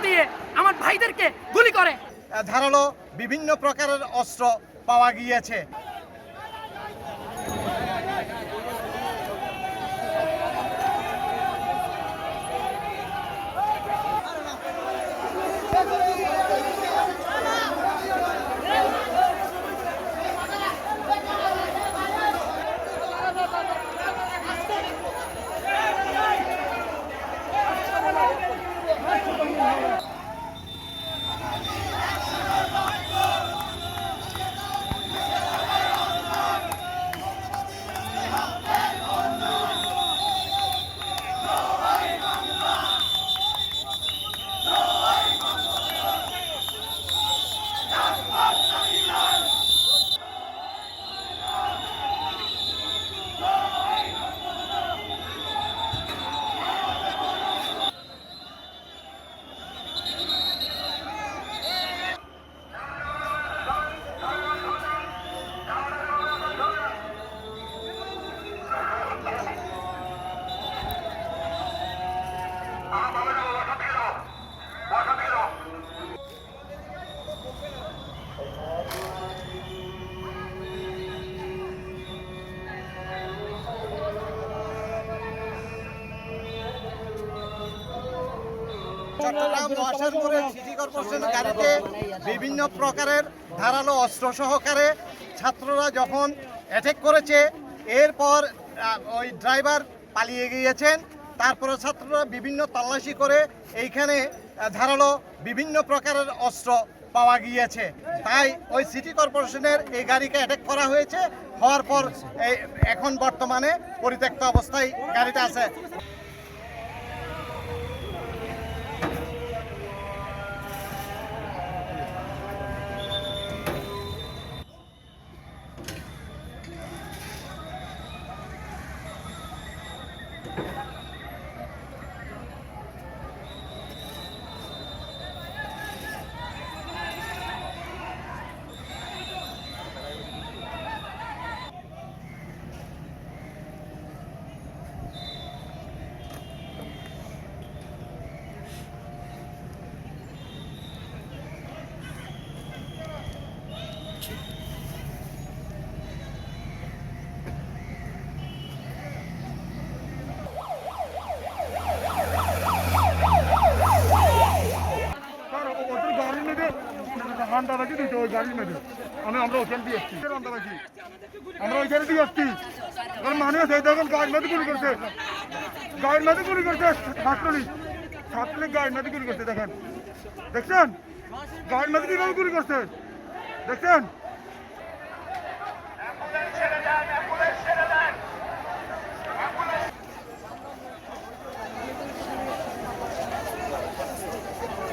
দিয়ে আমার ভাইদেরকে গুলি করে। ধারালো বিভিন্ন প্রকারের অস্ত্র পাওয়া গিয়েছে। চট্টগ্রাম মহাসাগরে সিটি কর্পোরেশনের গাড়িতে বিভিন্ন প্রকারের ধারালো অস্ত্র সহকারে ছাত্ররা যখন অ্যাটাক করেছে, এরপর ওই ড্রাইভার পালিয়ে গিয়েছেন। তারপরে ছাত্ররা বিভিন্ন তল্লাশি করে এইখানে ধারালো বিভিন্ন প্রকারের অস্ত্র পাওয়া গিয়েছে। তাই ওই সিটি কর্পোরেশনের এই গাড়িকে অ্যাটাক করা হয়েছে। হওয়ার পর এখন বর্তমানে পরিত্যক্ত অবস্থায় গাড়িটা আছে। আমরা ওখান দিয়ে এসছি, আমরা ওইখানে দিয়ে এসছি। মানুষ এই দেখেন গাড়ির মধ্যে গুলি করছে, গাড়ির মধ্যে গুলি করছে। ছাত্রলীগ গাড়ির মধ্যে গুলি করছে। দেখেন, দেখছেন গাড়ির মধ্যে কিভাবে গুলি করছে, দেখছেন?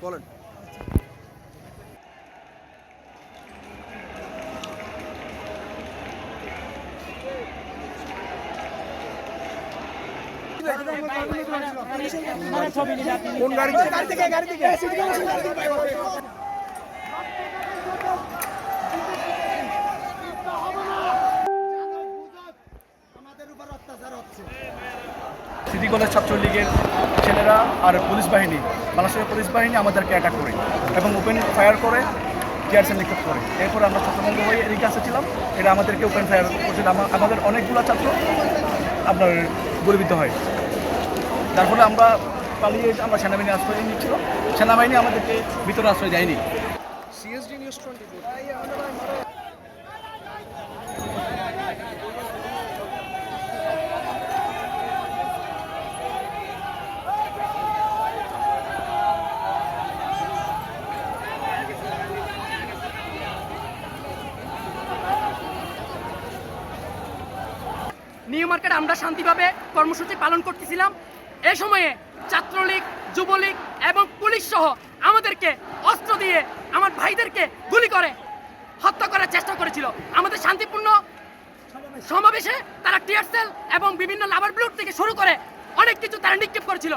বলেন। কোন গাড়ি থেকে? গাড়ি থেকে সিটি কলেজ ছাত্রলীগের ছেলেরা আর পুলিশ বাহিনী, বাংলাদেশের পুলিশ বাহিনী আমাদেরকে অ্যাটাক করে এবং ওপেন ফায়ার করে, টিয়ারশেল নিক্ষেপ করে। এরপরে আমরা ছাত্রবঙ্গ হয়ে এদিকে আসছিলাম, এটা আমাদেরকে ওপেন ফায়ার করছিল। আমাদের অনেকগুলো ছাত্র আপনার গুলিবিদ্ধ হয়। যার ফলে আমরা পালিয়ে আমরা সেনাবাহিনী আশ্রয় নিচ্ছিল। সেনাবাহিনী আমাদেরকে ভিতরে আশ্রয় দেয়নি। নিউ মার্কেট আমরা শান্তিভাবে কর্মসূচি পালন করতেছিলাম। এই সময়ে ছাত্রলীগ, যুবলীগ এবং পুলিশ সহ আমাদেরকে অস্ত্র দিয়ে আমার ভাইদেরকে গুলি করে হত্যা করার চেষ্টা করেছিল। আমাদের শান্তিপূর্ণ সমাবেশে তারা টিয়ারশেল এবং বিভিন্ন লাভার ব্লুট থেকে শুরু করে অনেক কিছু তারা নিক্ষেপ করেছিল।